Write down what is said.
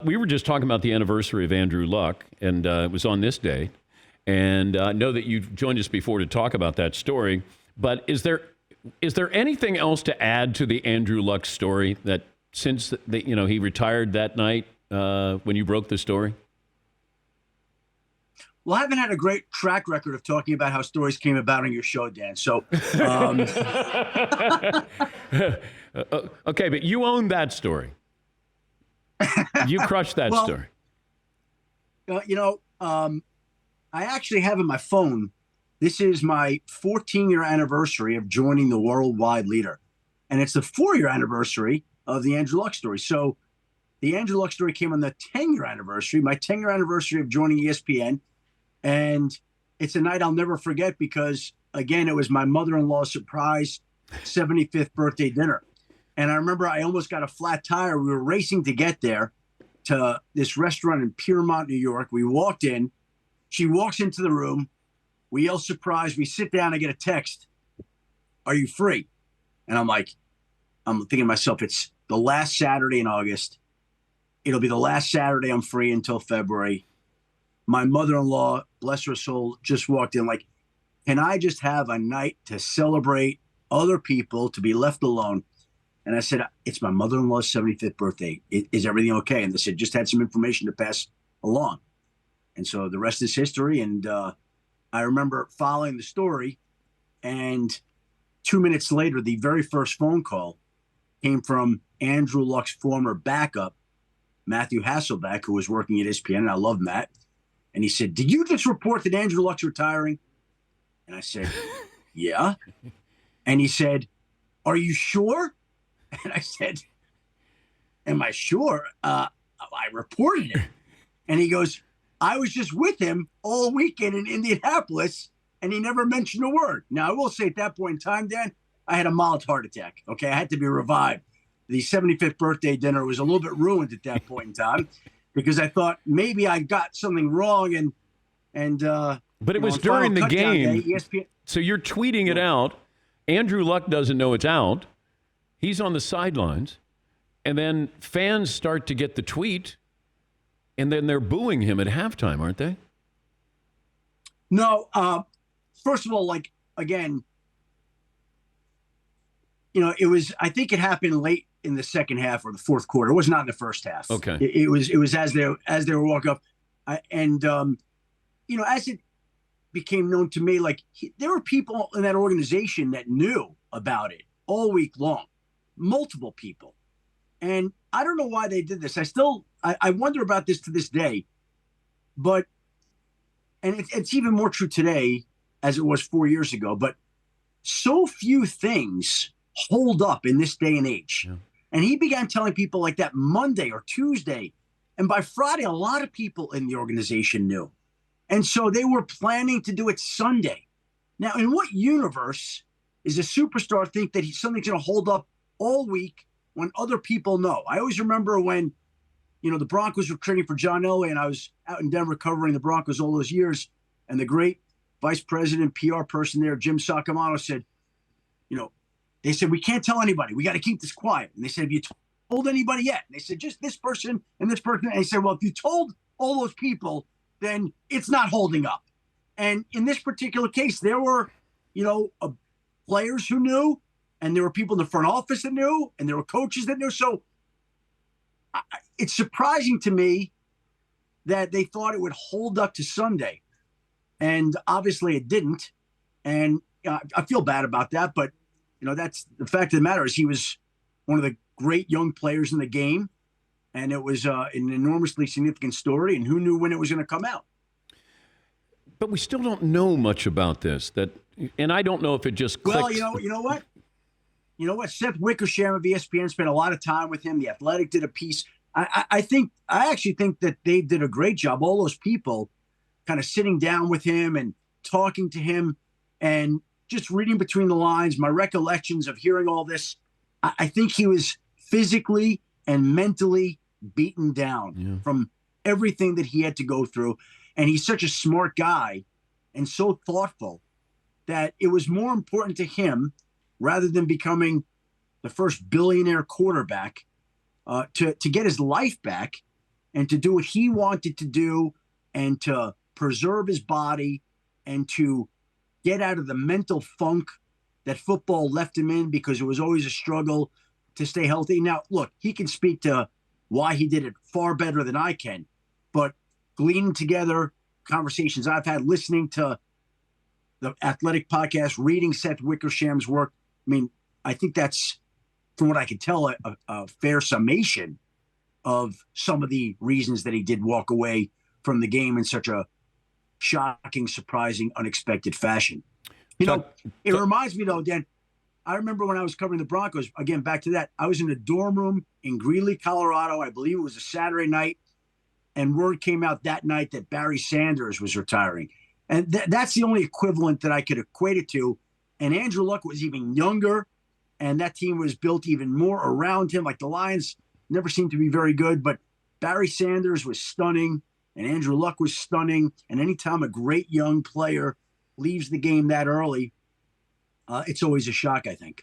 we were just talking about the anniversary of Andrew Luck, and it was on this day. And I know that you've joined us before to talk about that story. But is there anything else to add to the Andrew Luck story that since he retired that night when you broke the story? Well, I haven't had a great track record of talking about how stories came about on your show, Dan. So, okay, but you own that story. You crushed that story. I actually have in my phone, this is my 14-year anniversary of joining the worldwide leader. And it's the 4-year anniversary of the Andrew Luck story. So the Andrew Luck story came on the 10-year anniversary, my 10-year anniversary of joining ESPN. And it's a night I'll never forget because, again, it was my mother-in-law's surprise 75th birthday dinner. And I remember I almost got a flat tire. We were racing to get there to this restaurant in Piermont, New York. We walked in. She walks into the room. We yell surprise. We sit down. I get a text. Are you free? And I'm thinking to myself, it's the last Saturday in August. It'll be the last Saturday I'm free until February. My mother-in-law, bless her soul, just walked in like, can I just have a night to celebrate other people, to be left alone? And I said, it's my mother-in-law's 75th birthday. Is everything okay? And they said, just had some information to pass along. And so the rest is history. And I remember following the story. And 2 minutes later, the very first phone call came from Andrew Luck's former backup, Matthew Hasselbeck, who was working at ESPN. And I love Matt. And he said, did you just report that Andrew Luck's retiring? And I said, yeah. And he said, are you sure? And I said, am I sure? I reported it. And he goes, I was just with him all weekend in Indianapolis, and he never mentioned a word. Now, I will say at that point in time, Dan, I had a mild heart attack. Okay, I had to be revived. The 75th birthday dinner was a little bit ruined at that point in time because I thought maybe I got something wrong. But it was during the game. Day, ESPN, so you're tweeting it out. Andrew Luck doesn't know it's out. He's on the sidelines. And then fans start to get the tweet, and then they're booing him at halftime, aren't they? No. First of all, again, it was, I think it happened late in the second half or the fourth quarter. It was not in the first half. Okay. It was as they were walking up. As it became known to me, there were people in that organization that knew about it all week long, multiple people. And I don't know why they did this. I wonder about this to this day, and it's even more true today as it was 4 years ago, but so few things hold up in this day and age. Yeah. And he began telling people like that Monday or Tuesday. And by Friday, a lot of people in the organization knew. And so they were planning to do it Sunday. Now, in what universe is a superstar think that something's going to hold up all week when other people know? I always remember when, the Broncos were training for John Elway, and I was out in Denver covering the Broncos all those years. And the great vice president, PR person there, Jim Sacamano, said, they said, we can't tell anybody. We got to keep this quiet. And they said, have you told anybody yet? And they said, just this person and this person. And he said, well, if you told all those people, then it's not holding up. And in this particular case, there were, players who knew, and there were people in the front office that knew, and there were coaches that knew. So it's surprising to me that they thought it would hold up to Sunday. And obviously it didn't. And I feel bad about that. But, that's the fact of the matter is he was one of the great young players in the game. And it was an enormously significant story. And who knew when it was going to come out? But we still don't know much about this. And I don't know if it just clicked. Well, you know what? You know what? Seth Wickersham of ESPN spent a lot of time with him. The Athletic did a piece. I actually think that they did a great job. All those people kind of sitting down with him and talking to him and just reading between the lines. My recollections of hearing all this, I think he was physically and mentally beaten down from everything that he had to go through. And he's such a smart guy and so thoughtful that it was more important to him, rather than becoming the first billionaire quarterback, to get his life back and to do what he wanted to do and to preserve his body and to get out of the mental funk that football left him in because it was always a struggle to stay healthy. Now, look, he can speak to why he did it far better than I can, but gleaning together conversations I've had, listening to the Athletic podcast, reading Seth Wickersham's work, I mean, I think that's, from what I can tell, a fair summation of some of the reasons that he did walk away from the game in such a shocking, surprising, unexpected fashion. It reminds me, though, Dan, I remember when I was covering the Broncos, again, back to that, I was in a dorm room in Greeley, Colorado. I believe it was a Saturday night, and word came out that night that Barry Sanders was retiring. And that's the only equivalent that I could equate it to. And Andrew Luck was even younger, and that team was built even more around him. Like, the Lions never seemed to be very good, but Barry Sanders was stunning, and Andrew Luck was stunning. And anytime a great young player leaves the game that early, it's always a shock, I think.